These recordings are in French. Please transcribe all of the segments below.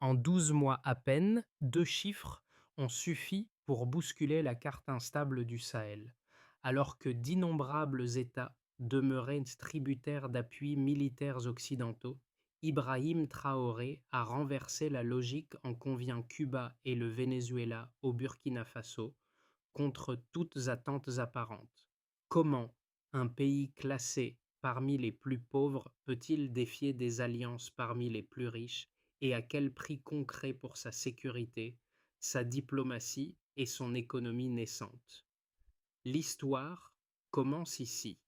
En 12 mois à peine, 2 chiffres ont suffi pour bousculer la carte instable du Sahel. Alors que d'innombrables États demeuraient tributaires d'appuis militaires occidentaux, Ibrahim Traoré a renversé la logique en conviant Cuba et le Venezuela au Burkina Faso contre toutes attentes apparentes. Comment un pays classé parmi les plus pauvres peut-il défier des alliances parmi les plus riches et à quel prix concret pour sa sécurité, sa diplomatie et son économie naissante? L'histoire commence ici.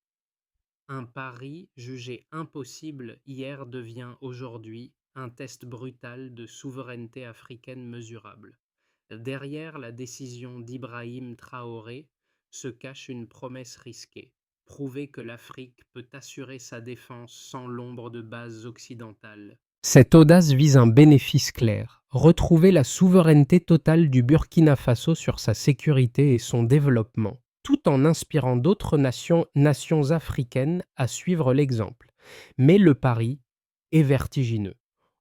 Un pari jugé impossible hier devient aujourd'hui un test brutal de souveraineté africaine mesurable. Derrière la décision d'Ibrahim Traoré se cache une promesse risquée: prouver que l'Afrique peut assurer sa défense sans l'ombre de bases occidentales. Cette audace vise un bénéfice clair: retrouver la souveraineté totale du Burkina Faso sur sa sécurité et son développement, tout en inspirant d'autres nations africaines à suivre l'exemple. Mais le pari est vertigineux.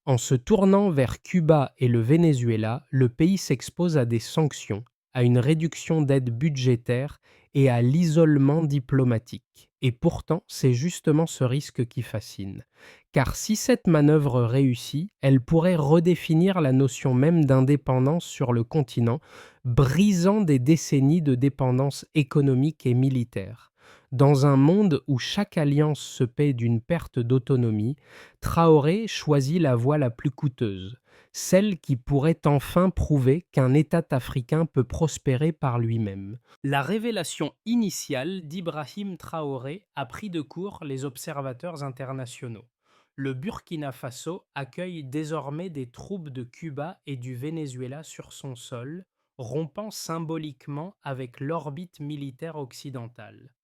En se tournant vers Cuba et le Venezuela, le pays s'expose à des sanctions, à une réduction d'aide budgétaire et à l'isolement diplomatique. Et pourtant, c'est justement ce risque qui fascine. Car si cette manœuvre réussit, elle pourrait redéfinir la notion même d'indépendance sur le continent, brisant des décennies de dépendance économique et militaire. Dans un monde où chaque alliance se paie d'une perte d'autonomie, Traoré choisit la voie la plus coûteuse, celle qui pourrait enfin prouver qu'un État africain peut prospérer par lui-même. La révélation initiale d'Ibrahim Traoré a pris de court les observateurs internationaux. Le Burkina Faso accueille désormais des troupes de Cuba et du Venezuela sur son sol, rompant symboliquement avec l'orbite militaire occidentale.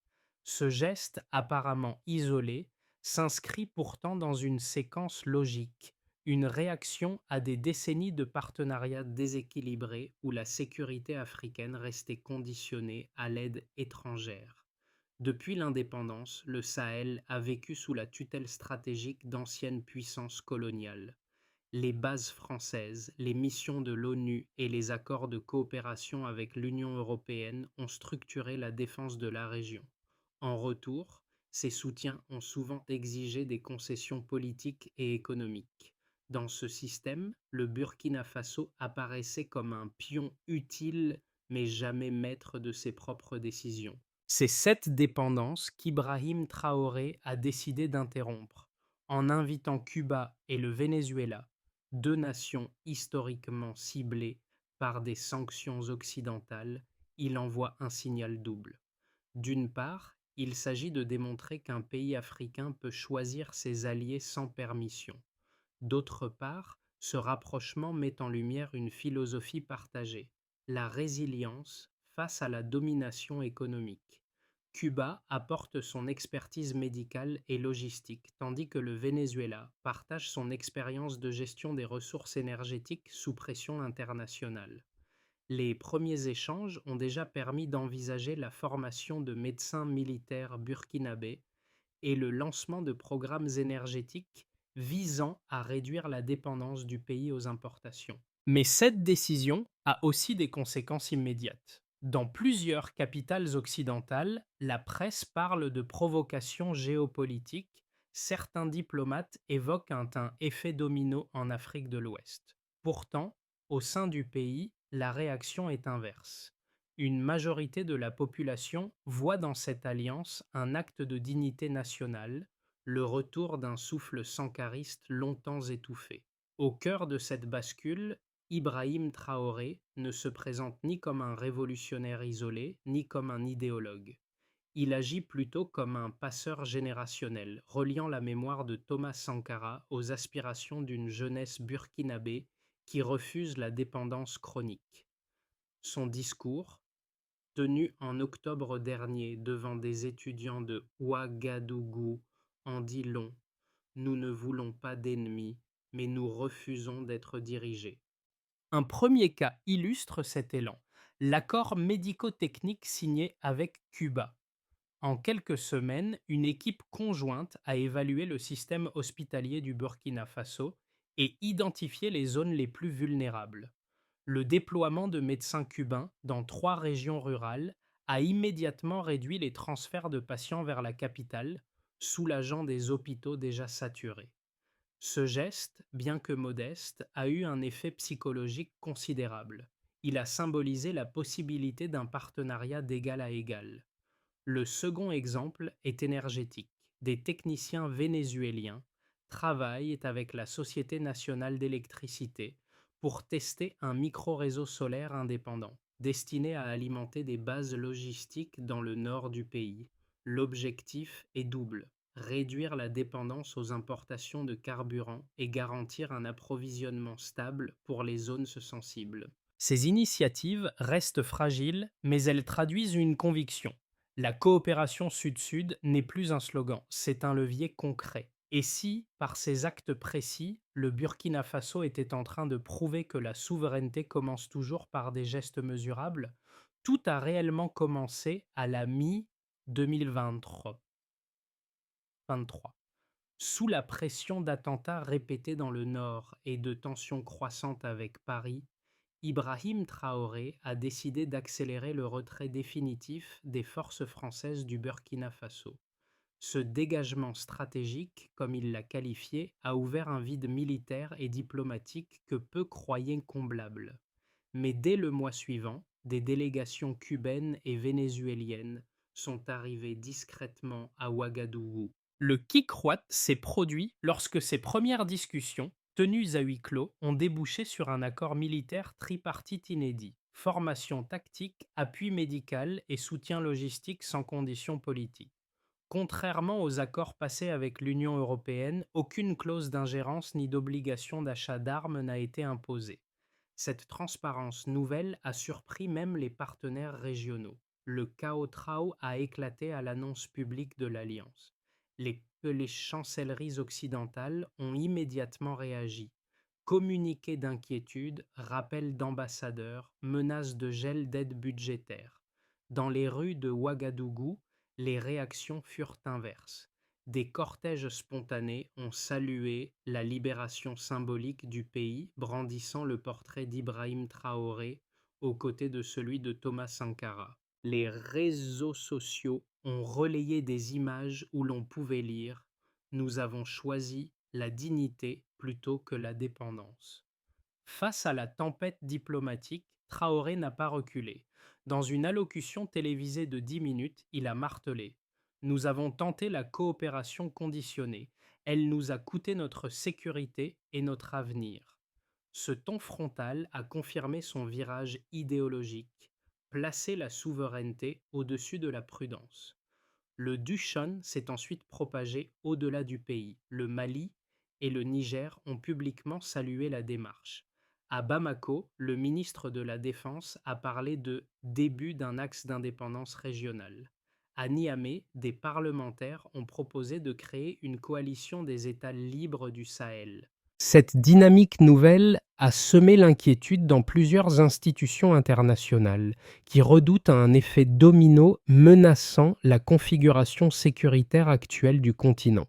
Ce geste apparemment isolé s'inscrit pourtant dans une séquence logique, une réaction à des décennies de partenariats déséquilibrés où la sécurité africaine restait conditionnée à l'aide étrangère. Depuis l'indépendance, le Sahel a vécu sous la tutelle stratégique d'anciennes puissances coloniales. Les bases françaises, les missions de l'ONU et les accords de coopération avec l'Union européenne ont structuré la défense de la région. En retour, ces soutiens ont souvent exigé des concessions politiques et économiques. Dans ce système, le Burkina Faso apparaissait comme un pion utile mais jamais maître de ses propres décisions. C'est cette dépendance qu'Ibrahim Traoré a décidé d'interrompre en invitant Cuba et le Venezuela, 2 nations historiquement ciblées par des sanctions occidentales. Il envoie un signal double. D'une part, il s'agit de démontrer qu'un pays africain peut choisir ses alliés sans permission. D'autre part, ce rapprochement met en lumière une philosophie partagée: la résilience face à la domination économique. Cuba apporte son expertise médicale et logistique, tandis que le Venezuela partage son expérience de gestion des ressources énergétiques sous pression internationale. Les premiers échanges ont déjà permis d'envisager la formation de médecins militaires burkinabés et le lancement de programmes énergétiques visant à réduire la dépendance du pays aux importations. Mais cette décision a aussi des conséquences immédiates. Dans plusieurs capitales occidentales, la presse parle de provocation géopolitique. Certains diplomates évoquent un effet domino en Afrique de l'Ouest. Pourtant, au sein du pays, la réaction est inverse. Une majorité de la population voit dans cette alliance un acte de dignité nationale, le retour d'un souffle sankariste longtemps étouffé. Au cœur de cette bascule, Ibrahim Traoré ne se présente ni comme un révolutionnaire isolé, ni comme un idéologue. Il agit plutôt comme un passeur générationnel, reliant la mémoire de Thomas Sankara aux aspirations d'une jeunesse burkinabé qui refuse la dépendance chronique. Son discours, tenu en octobre dernier devant des étudiants de Ouagadougou, en dit long: nous ne voulons pas d'ennemis, mais nous refusons d'être dirigés. Un premier cas illustre cet élan: l'accord médico-technique signé avec Cuba. En quelques semaines, une équipe conjointe a évalué le système hospitalier du Burkina Faso et identifier les zones les plus vulnérables. Le déploiement de médecins cubains dans 3 régions rurales a immédiatement réduit les transferts de patients vers la capitale, soulageant des hôpitaux déjà saturés. Ce geste, bien que modeste, a eu un effet psychologique considérable. Il a symbolisé la possibilité d'un partenariat d'égal à égal. Le second exemple est énergétique. Des techniciens vénézuéliens travaillent avec la Société nationale d'électricité pour tester un micro-réseau solaire indépendant, destiné à alimenter des bases logistiques dans le nord du pays. L'objectif est double: réduire la dépendance aux importations de carburant et garantir un approvisionnement stable pour les zones sensibles. Ces initiatives restent fragiles, mais elles traduisent une conviction: la coopération Sud-Sud n'est plus un slogan, c'est un levier concret. Et si, par ces actes précis, le Burkina Faso était en train de prouver que la souveraineté commence toujours par des gestes mesurables, tout a réellement commencé à la mi-2023. Sous la pression d'attentats répétés dans le nord et de tensions croissantes avec Paris, Ibrahim Traoré a décidé d'accélérer le retrait définitif des forces françaises du Burkina Faso. Ce dégagement stratégique, comme il l'a qualifié, a ouvert un vide militaire et diplomatique que peu croyaient comblable. Mais dès le mois suivant, des délégations cubaines et vénézuéliennes sont arrivées discrètement à Ouagadougou. Le kikwat s'est produit lorsque ces premières discussions, tenues à huis clos, ont débouché sur un accord militaire tripartite inédit: formation tactique, appui médical et soutien logistique sans conditions politiques. Contrairement aux accords passés avec l'Union européenne, aucune clause d'ingérence ni d'obligation d'achat d'armes n'a été imposée. Cette transparence nouvelle a surpris même les partenaires régionaux. Le chaos Trao a éclaté à l'annonce publique de l'alliance. Les chancelleries occidentales ont immédiatement réagi. Communiqués d'inquiétude, rappels d'ambassadeurs, menaces de gel d'aide budgétaire. Dans les rues de Ouagadougou, les réactions furent inverses. Des cortèges spontanés ont salué la libération symbolique du pays, brandissant le portrait d'Ibrahim Traoré aux côtés de celui de Thomas Sankara. Les réseaux sociaux ont relayé des images où l'on pouvait lire: nous avons choisi la dignité plutôt que la dépendance. Face à la tempête diplomatique, Traoré n'a pas reculé. Dans une allocution télévisée de 10 minutes, il a martelé: nous avons tenté la coopération conditionnée. Elle nous a coûté notre sécurité et notre avenir. Ce ton frontal a confirmé son virage idéologique: placer la souveraineté au-dessus de la prudence. Le Dushan s'est ensuite propagé au-delà du pays. Le Mali et le Niger ont publiquement salué la démarche. À Bamako, le ministre de la Défense a parlé de début d'un axe d'indépendance régionale. À Niamey, des parlementaires ont proposé de créer une coalition des États libres du Sahel. Cette dynamique nouvelle a semé l'inquiétude dans plusieurs institutions internationales, qui redoutent un effet domino menaçant la configuration sécuritaire actuelle du continent.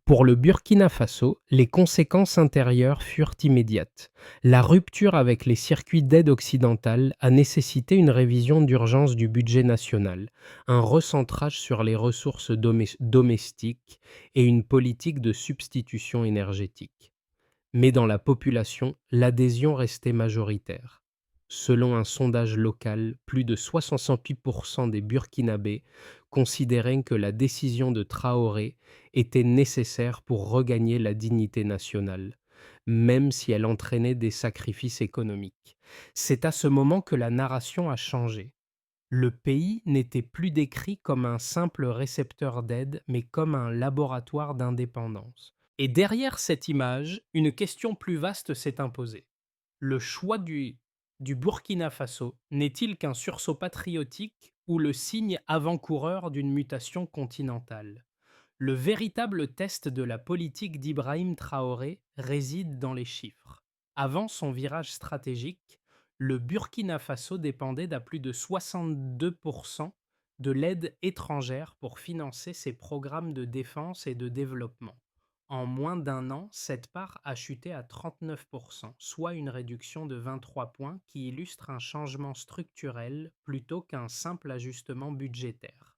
Pour le Burkina Faso, les conséquences intérieures furent immédiates. La rupture avec les circuits d'aide occidentale a nécessité une révision d'urgence du budget national, un recentrage sur les ressources domestiques et une politique de substitution énergétique. Mais dans la population, l'adhésion restait majoritaire. Selon un sondage local, plus de 68% des Burkinabés considéraient que la décision de Traoré était nécessaire pour regagner la dignité nationale, même si elle entraînait des sacrifices économiques. C'est à ce moment que la narration a changé. Le pays n'était plus décrit comme un simple récepteur d'aide, mais comme un laboratoire d'indépendance. Et derrière cette image, une question plus vaste s'est imposée. Le choix du Burkina Faso n'est-il qu'un sursaut patriotique ou le signe avant-coureur d'une mutation continentale? Le véritable test de la politique d'Ibrahim Traoré réside dans les chiffres. Avant son virage stratégique, le Burkina Faso dépendait d'à plus de 62% de l'aide étrangère pour financer ses programmes de défense et de développement. En moins d'un an, cette part a chuté à 39%, soit une réduction de 23 points qui illustre un changement structurel plutôt qu'un simple ajustement budgétaire.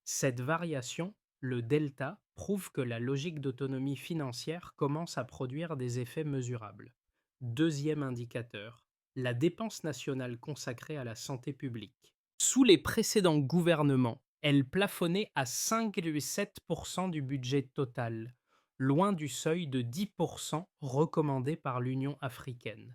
Cette variation, le delta, prouve que la logique d'autonomie financière commence à produire des effets mesurables. Deuxième indicateur, la dépense nationale consacrée à la santé publique. Sous les précédents gouvernements, elle plafonnait à 5,7% du budget total, loin du seuil de 10% recommandé par l'Union africaine.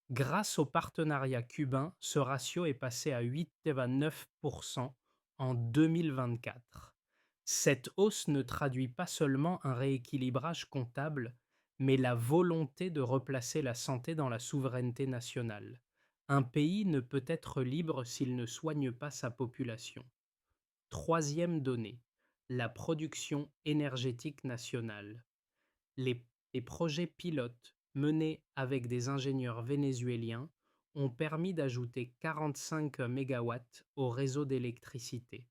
Grâce au partenariat cubain, ce ratio est passé à 8,9% en 2024. Cette hausse ne traduit pas seulement un rééquilibrage comptable, mais la volonté de replacer la santé dans la souveraineté nationale. Un pays ne peut être libre s'il ne soigne pas sa population. Troisième donnée, la production énergétique nationale. Les projets pilotes menés avec des ingénieurs vénézuéliens ont permis d'ajouter 45 mégawatts au réseau d'électricité,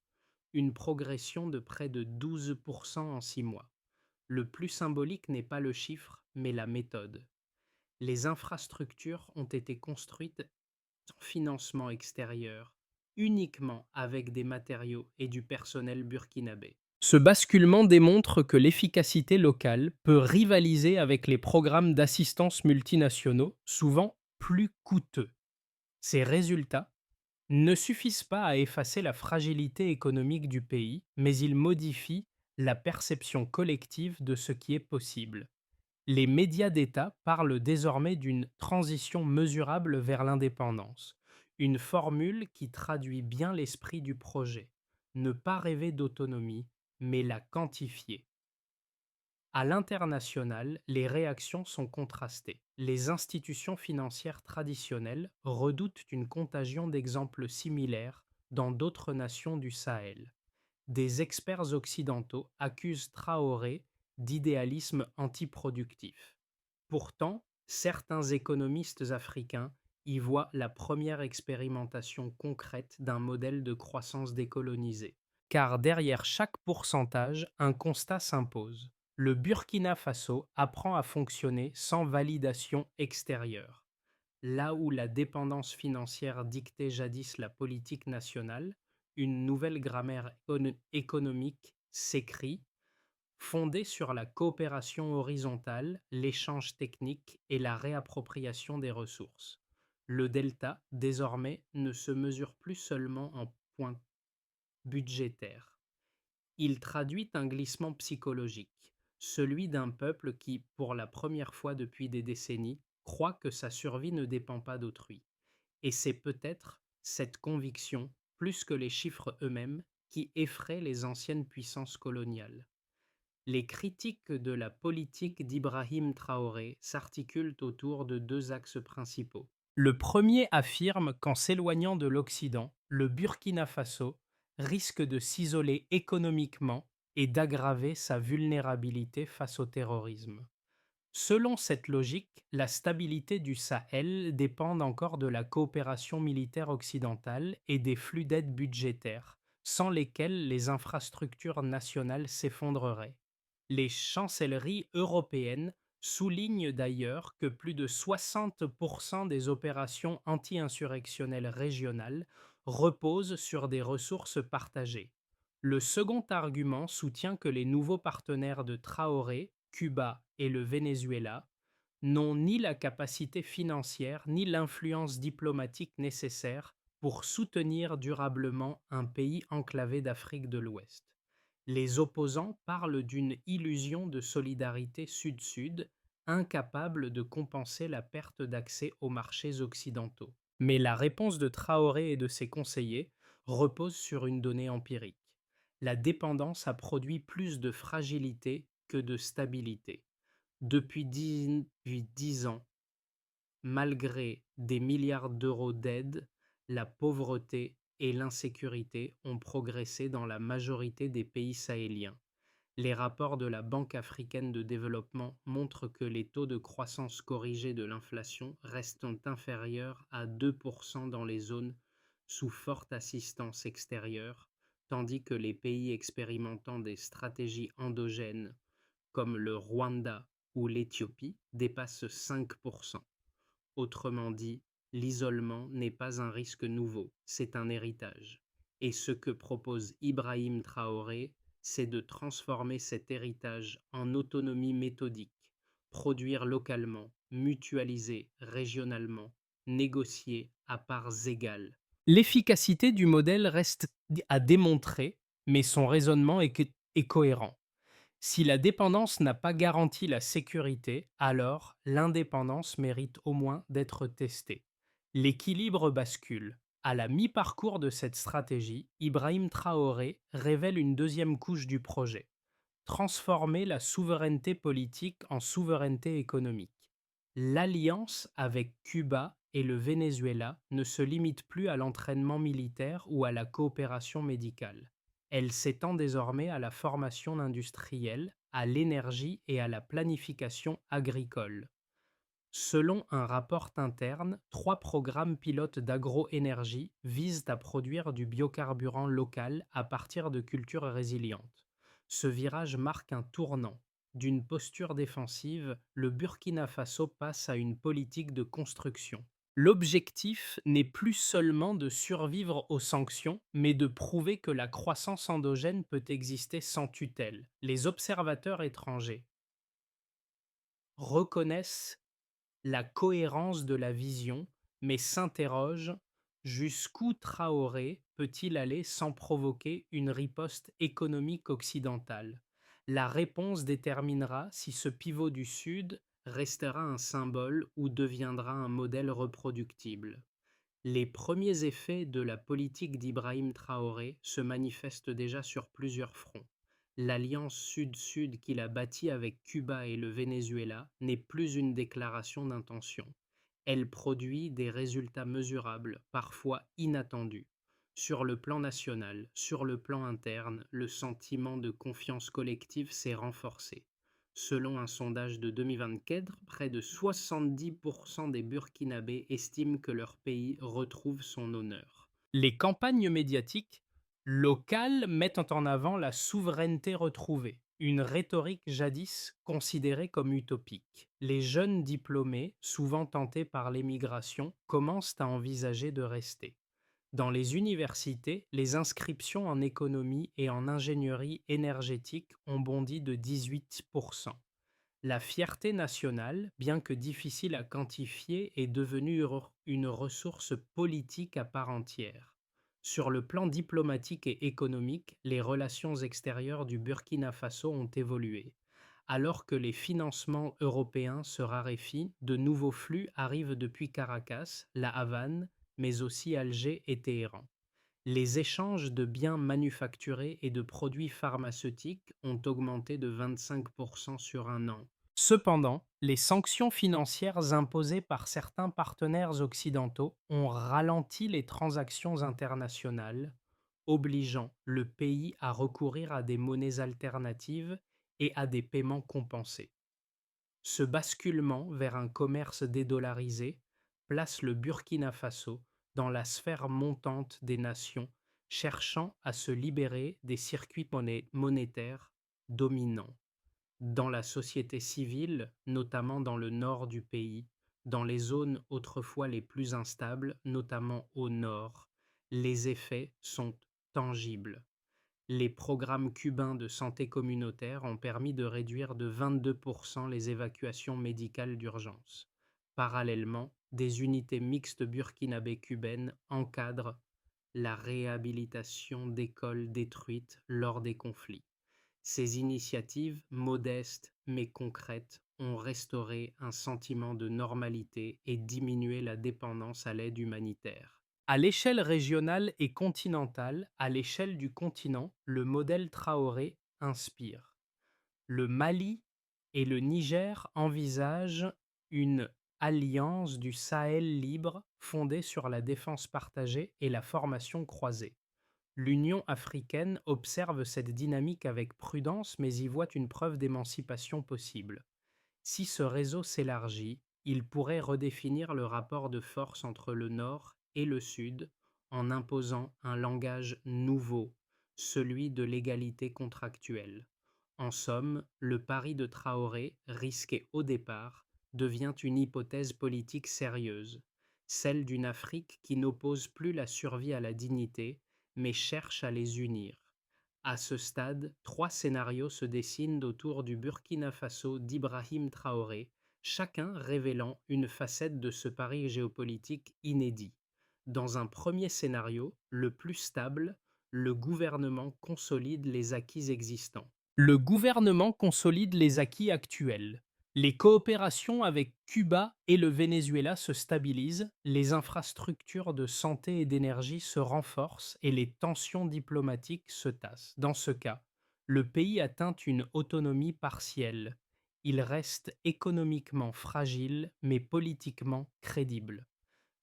une progression de près de 12% en 6 mois. Le plus symbolique n'est pas le chiffre, mais la méthode. Les infrastructures ont été construites sans financement extérieur, uniquement avec des matériaux et du personnel burkinabé. Ce basculement démontre que l'efficacité locale peut rivaliser avec les programmes d'assistance multinationaux, souvent plus coûteux. Ces résultats ne suffisent pas à effacer la fragilité économique du pays, mais ils modifient la perception collective de ce qui est possible. Les médias d'État parlent désormais d'une transition mesurable vers l'indépendance, une formule qui traduit bien l'esprit du projet. Ne pas rêver d'autonomie, mais la quantifier. À l'international, les réactions sont contrastées. Les institutions financières traditionnelles redoutent une contagion d'exemples similaires dans d'autres nations du Sahel. Des experts occidentaux accusent Traoré d'idéalisme antiproductif. Pourtant, certains économistes africains y voient la première expérimentation concrète d'un modèle de croissance décolonisée. Car derrière chaque pourcentage, un constat s'impose. Le Burkina Faso apprend à fonctionner sans validation extérieure. Là où la dépendance financière dictait jadis la politique nationale, une nouvelle grammaire économique s'écrit, fondée sur la coopération horizontale, l'échange technique et la réappropriation des ressources. Le delta, désormais, ne se mesure plus seulement en points budgétaires. Il traduit un glissement psychologique, celui d'un peuple qui, pour la première fois depuis des décennies, croit que sa survie ne dépend pas d'autrui. Et c'est peut-être cette conviction, plus que les chiffres eux-mêmes, qui effraie les anciennes puissances coloniales. Les critiques de la politique d'Ibrahim Traoré s'articulent autour de deux axes principaux. Le premier affirme qu'en s'éloignant de l'Occident, le Burkina Faso risque de s'isoler économiquement et d'aggraver sa vulnérabilité face au terrorisme. Selon cette logique, la stabilité du Sahel dépend encore de la coopération militaire occidentale et des flux d'aide budgétaires, sans lesquels les infrastructures nationales s'effondreraient. Les chancelleries européennes soulignent d'ailleurs que plus de 60% des opérations anti-insurrectionnelles régionales reposent sur des ressources partagées. Le second argument soutient que les nouveaux partenaires de Traoré, Cuba et le Venezuela, n'ont ni la capacité financière ni l'influence diplomatique nécessaires pour soutenir durablement un pays enclavé d'Afrique de l'Ouest. Les opposants parlent d'une illusion de solidarité sud-sud, incapable de compenser la perte d'accès aux marchés occidentaux. Mais la réponse de Traoré et de ses conseillers repose sur une donnée empirique. La dépendance a produit plus de fragilité que de stabilité. Depuis 10 ans, malgré des milliards d'euros d'aide, la pauvreté et l'insécurité ont progressé dans la majorité des pays sahéliens. Les rapports de la Banque africaine de développement montrent que les taux de croissance corrigés de l'inflation restent inférieurs à 2% dans les zones sous forte assistance extérieure, tandis que les pays expérimentant des stratégies endogènes comme le Rwanda ou l'Éthiopie, dépasse 5%. Autrement dit, l'isolement n'est pas un risque nouveau, c'est un héritage. Et ce que propose Ibrahim Traoré, c'est de transformer cet héritage en autonomie méthodique, produire localement, mutualiser régionalement, négocier à parts égales. L'efficacité du modèle reste à démontrer, mais son raisonnement est cohérent. Si la dépendance n'a pas garanti la sécurité, alors l'indépendance mérite au moins d'être testée. L'équilibre bascule. À la mi-parcours de cette stratégie, Ibrahim Traoré révèle une deuxième couche du projet: transformer la souveraineté politique en souveraineté économique. L'alliance avec Cuba et le Venezuela ne se limite plus à l'entraînement militaire ou à la coopération médicale. Elle s'étend désormais à la formation industrielle, à l'énergie et à la planification agricole. Selon un rapport interne, 3 programmes pilotes d'agroénergie visent à produire du biocarburant local à partir de cultures résilientes. Ce virage marque un tournant. D'une posture défensive, le Burkina Faso passe à une politique de construction. L'objectif n'est plus seulement de survivre aux sanctions, mais de prouver que la croissance endogène peut exister sans tutelle. Les observateurs étrangers reconnaissent la cohérence de la vision, mais s'interroge: jusqu'où Traoré peut-il aller sans provoquer une riposte économique occidentale? La réponse déterminera si ce pivot du Sud restera un symbole ou deviendra un modèle reproductible. Les premiers effets de la politique d'Ibrahim Traoré se manifestent déjà sur plusieurs fronts. L'alliance Sud-Sud qu'il a bâtie avec Cuba et le Venezuela n'est plus une déclaration d'intention. Elle produit des résultats mesurables, parfois inattendus. Sur le plan national, sur le plan interne, le sentiment de confiance collective s'est renforcé. Selon un sondage de 2024, près de 70% des Burkinabés estiment que leur pays retrouve son honneur. Les campagnes médiatiques locales mettent en avant la souveraineté retrouvée, une rhétorique jadis considérée comme utopique. Les jeunes diplômés, souvent tentés par l'émigration, commencent à envisager de rester. Dans les universités, les inscriptions en économie et en ingénierie énergétique ont bondi de 18%. La fierté nationale, bien que difficile à quantifier, est devenue une ressource politique à part entière. Sur le plan diplomatique et économique, les relations extérieures du Burkina Faso ont évolué. Alors que les financements européens se raréfient, de nouveaux flux arrivent depuis Caracas, La Havane, mais aussi Alger et Téhéran. Les échanges de biens manufacturés et de produits pharmaceutiques ont augmenté de 25% sur un an. Cependant, les sanctions financières imposées par certains partenaires occidentaux ont ralenti les transactions internationales, obligeant le pays à recourir à des monnaies alternatives et à des paiements compensés. Ce basculement vers un commerce dédollarisé place le Burkina Faso dans la sphère montante des nations cherchant à se libérer des circuits monétaires dominants. Dans la société civile, notamment dans le nord du pays, dans les zones autrefois les plus instables, notamment au nord, les effets sont tangibles. Les programmes cubains de santé communautaire ont permis de réduire de 22% les évacuations médicales d'urgence. Parallèlement, des unités mixtes burkinabé-cubaines encadrent la réhabilitation d'écoles détruites lors des conflits. Ces initiatives, modestes mais concrètes, ont restauré un sentiment de normalité et diminué la dépendance à l'aide humanitaire. À l'échelle régionale et continentale, à l'échelle du continent, le modèle Traoré inspire. Le Mali et le Niger envisagent une alliance du Sahel libre fondée sur la défense partagée et la formation croisée. L'Union africaine observe cette dynamique avec prudence, mais y voit une preuve d'émancipation possible. Si ce réseau s'élargit, il pourrait redéfinir le rapport de force entre le Nord et le Sud en imposant un langage nouveau, celui de l'égalité contractuelle. En somme, le pari de Traoré, risqué au départ, devient une hypothèse politique sérieuse, celle d'une Afrique qui n'oppose plus la survie à la dignité, mais cherche à les unir. À ce stade, trois scénarios se dessinent autour du Burkina Faso d'Ibrahim Traoré, chacun révélant une facette de ce pari géopolitique inédit. Dans un premier scénario, le plus stable, le gouvernement consolide les acquis existants. Le gouvernement consolide les acquis actuels. Les coopérations avec Cuba et le Venezuela se stabilisent, les infrastructures de santé et d'énergie se renforcent et les tensions diplomatiques se tassent. Dans ce cas, le pays atteint une autonomie partielle. Il reste économiquement fragile mais politiquement crédible.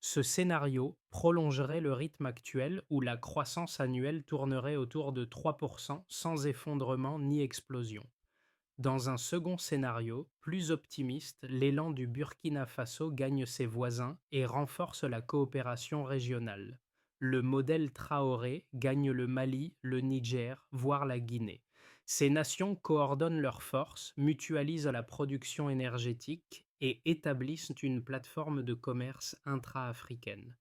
Ce scénario prolongerait le rythme actuel où la croissance annuelle tournerait autour de 3% sans effondrement ni explosion. Dans un second scénario, plus optimiste, l'élan du Burkina Faso gagne ses voisins et renforce la coopération régionale. Le modèle Traoré gagne le Mali, le Niger, voire la Guinée. Ces nations coordonnent leurs forces, mutualisent la production énergétique et établissent une plateforme de commerce intra-africaine.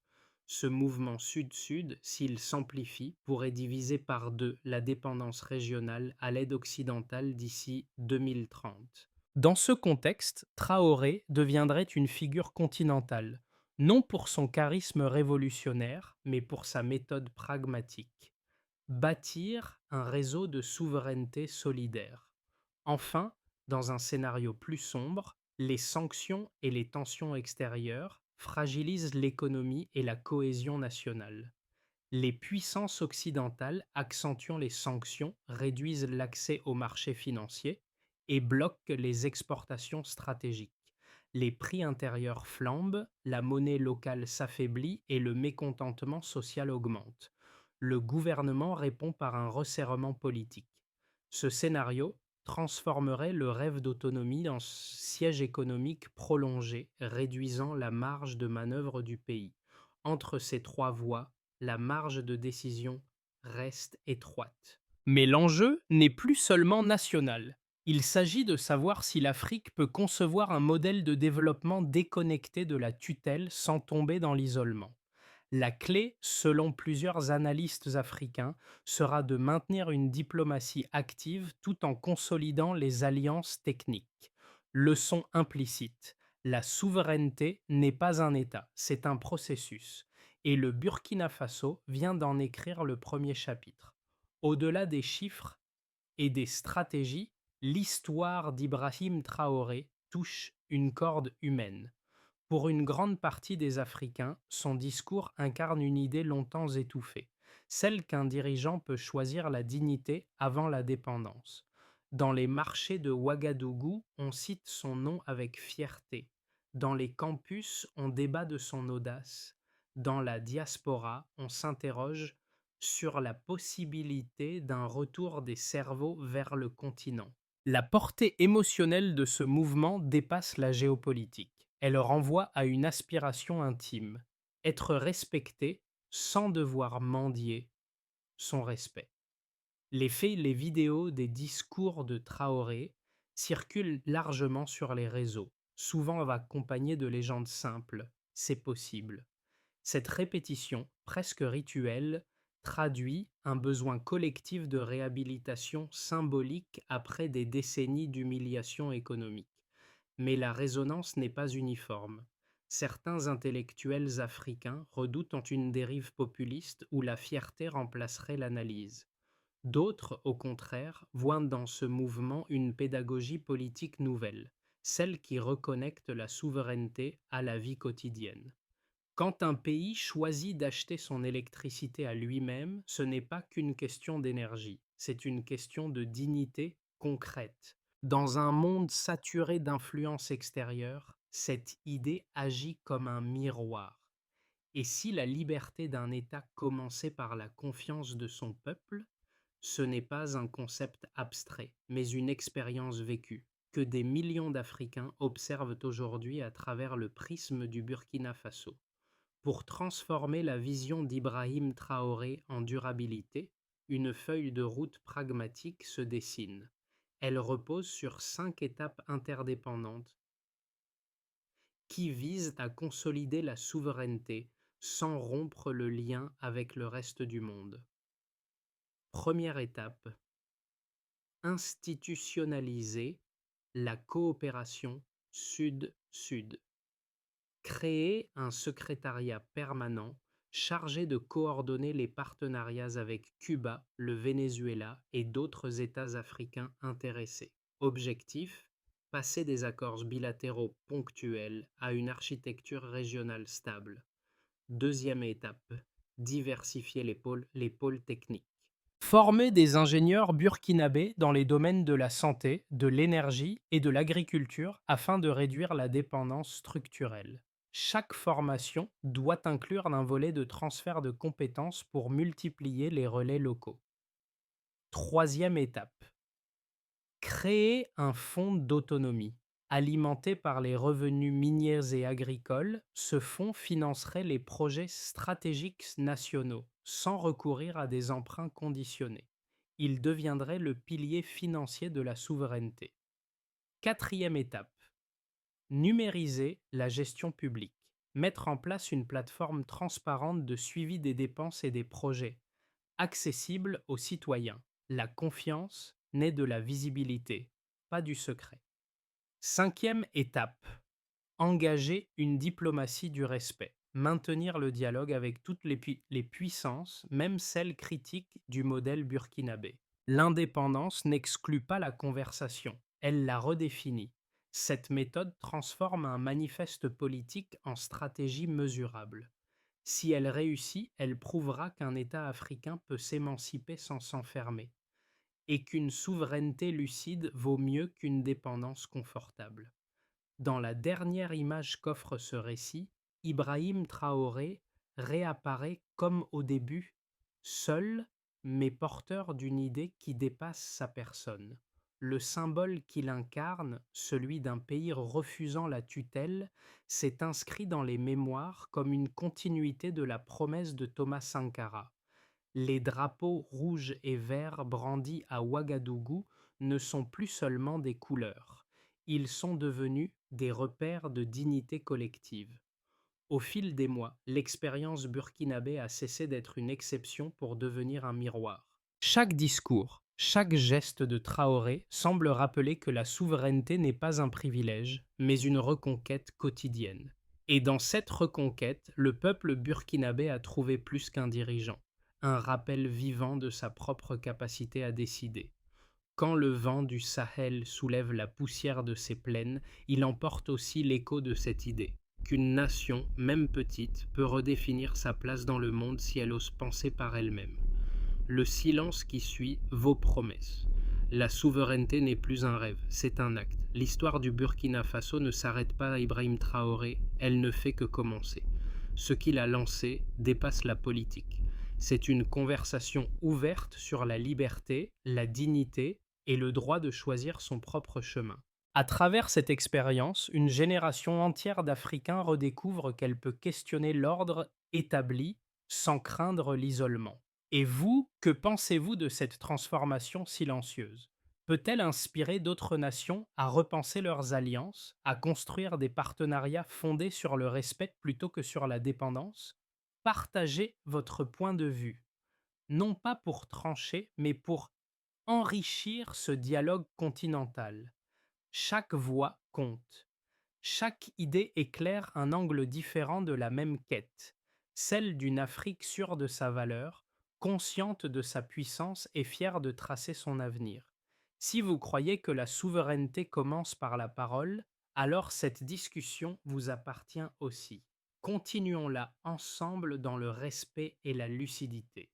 Ce mouvement sud-sud, s'il s'amplifie, pourrait diviser par deux la dépendance régionale à l'aide occidentale d'ici 2030. Dans ce contexte, Traoré deviendrait une figure continentale, non pour son charisme révolutionnaire, mais pour sa méthode pragmatique. Bâtir un réseau de souveraineté solidaire. Enfin, dans un scénario plus sombre, les sanctions et les tensions extérieures fragilisent l'économie et la cohésion nationale. Les puissances occidentales accentuant les sanctions réduisent l'accès aux marchés financiers et bloquent les exportations stratégiques. Les prix intérieurs flambent, la monnaie locale s'affaiblit et le mécontentement social augmente. Le gouvernement répond par un resserrement politique. Ce scénario transformerait le rêve d'autonomie en siège économique prolongé, réduisant la marge de manœuvre du pays. Entre ces trois voies, la marge de décision reste étroite. Mais l'enjeu n'est plus seulement national. Il s'agit de savoir si l'Afrique peut concevoir un modèle de développement déconnecté de la tutelle sans tomber dans l'isolement. La clé, selon plusieurs analystes africains, sera de maintenir une diplomatie active tout en consolidant les alliances techniques. Leçon implicite, la souveraineté n'est pas un État, c'est un processus. Et le Burkina Faso vient d'en écrire le premier chapitre. Au-delà des chiffres et des stratégies, l'histoire d'Ibrahim Traoré touche une corde humaine. Pour une grande partie des Africains, son discours incarne une idée longtemps étouffée, celle qu'un dirigeant peut choisir la dignité avant la dépendance. Dans les marchés de Ouagadougou, on cite son nom avec fierté. Dans les campus, on débat de son audace. Dans la diaspora, on s'interroge sur la possibilité d'un retour des cerveaux vers le continent. La portée émotionnelle de ce mouvement dépasse la géopolitique. Elle renvoie à une aspiration intime, être respecté sans devoir mendier son respect. Les faits, les vidéos des discours de Traoré circulent largement sur les réseaux, souvent accompagnés de légendes simples. C'est possible. Cette répétition, presque rituelle, traduit un besoin collectif de réhabilitation symbolique après des décennies d'humiliation économique. Mais la résonance n'est pas uniforme. Certains intellectuels africains redoutent une dérive populiste où la fierté remplacerait l'analyse. D'autres, au contraire, voient dans ce mouvement une pédagogie politique nouvelle, celle qui reconnecte la souveraineté à la vie quotidienne. Quand un pays choisit d'acheter son électricité à lui-même, ce n'est pas qu'une question d'énergie, c'est une question de dignité concrète. Dans un monde saturé d'influences extérieures, cette idée agit comme un miroir. Et si la liberté d'un État commençait par la confiance de son peuple, ce n'est pas un concept abstrait, mais une expérience vécue, que des millions d'Africains observent aujourd'hui à travers le prisme du Burkina Faso. Pour transformer la vision d'Ibrahim Traoré en durabilité, une feuille de route pragmatique se dessine. Elle repose sur 5 étapes interdépendantes qui visent à consolider la souveraineté sans rompre le lien avec le reste du monde. Première étape, institutionnaliser la coopération Sud-Sud. Créer un secrétariat permanent chargé de coordonner les partenariats avec Cuba, le Venezuela et d'autres États africains intéressés. Objectif, passer des accords bilatéraux ponctuels à une architecture régionale stable. Deuxième étape, diversifier les pôles techniques. Former des ingénieurs burkinabés dans les domaines de la santé, de l'énergie et de l'agriculture afin de réduire la dépendance structurelle. Chaque formation doit inclure un volet de transfert de compétences pour multiplier les relais locaux. Troisième étape, créer un fonds d'autonomie. Alimenté par les revenus miniers et agricoles, ce fonds financerait les projets stratégiques nationaux, sans recourir à des emprunts conditionnés. Il deviendrait le pilier financier de la souveraineté. Quatrième étape, numériser la gestion publique. Mettre en place une plateforme transparente de suivi des dépenses et des projets, accessible aux citoyens. La confiance naît de la visibilité, pas du secret. Cinquième étape, engager une diplomatie du respect. Maintenir le dialogue avec toutes les puissances, même celles critiques du modèle burkinabé. L'indépendance n'exclut pas la conversation, elle la redéfinit. Cette méthode transforme un manifeste politique en stratégie mesurable. Si elle réussit, elle prouvera qu'un État africain peut s'émanciper sans s'enfermer, et qu'une souveraineté lucide vaut mieux qu'une dépendance confortable. Dans la dernière image qu'offre ce récit, Ibrahim Traoré réapparaît comme au début, seul mais porteur d'une idée qui dépasse sa personne. Le symbole qu'il incarne, celui d'un pays refusant la tutelle, s'est inscrit dans les mémoires comme une continuité de la promesse de Thomas Sankara. Les drapeaux rouges et verts brandis à Ouagadougou ne sont plus seulement des couleurs, ils sont devenus des repères de dignité collective. Au fil des mois, l'expérience burkinabé a cessé d'être une exception pour devenir un miroir. Chaque discours, chaque geste de Traoré semble rappeler que la souveraineté n'est pas un privilège, mais une reconquête quotidienne. Et dans cette reconquête, le peuple burkinabé a trouvé plus qu'un dirigeant, un rappel vivant de sa propre capacité à décider. Quand le vent du Sahel soulève la poussière de ses plaines, il emporte aussi l'écho de cette idée, qu'une nation, même petite, peut redéfinir sa place dans le monde si elle ose penser par elle-même. Le silence qui suit vos promesses. La souveraineté n'est plus un rêve, c'est un acte. L'histoire du Burkina Faso ne s'arrête pas à Ibrahim Traoré, elle ne fait que commencer. Ce qu'il a lancé dépasse la politique. C'est une conversation ouverte sur la liberté, la dignité et le droit de choisir son propre chemin. À travers cette expérience, une génération entière d'Africains redécouvre qu'elle peut questionner l'ordre établi sans craindre l'isolement. Et vous, que pensez-vous de cette transformation silencieuse? Peut-elle inspirer d'autres nations à repenser leurs alliances, à construire des partenariats fondés sur le respect plutôt que sur la dépendance? Partagez votre point de vue, non pas pour trancher, mais pour enrichir ce dialogue continental. Chaque voix compte. Chaque idée éclaire un angle différent de la même quête, celle d'une Afrique sûre de sa valeur, consciente de sa puissance et fière de tracer son avenir. Si vous croyez que la souveraineté commence par la parole, alors cette discussion vous appartient aussi. Continuons-la ensemble dans le respect et la lucidité.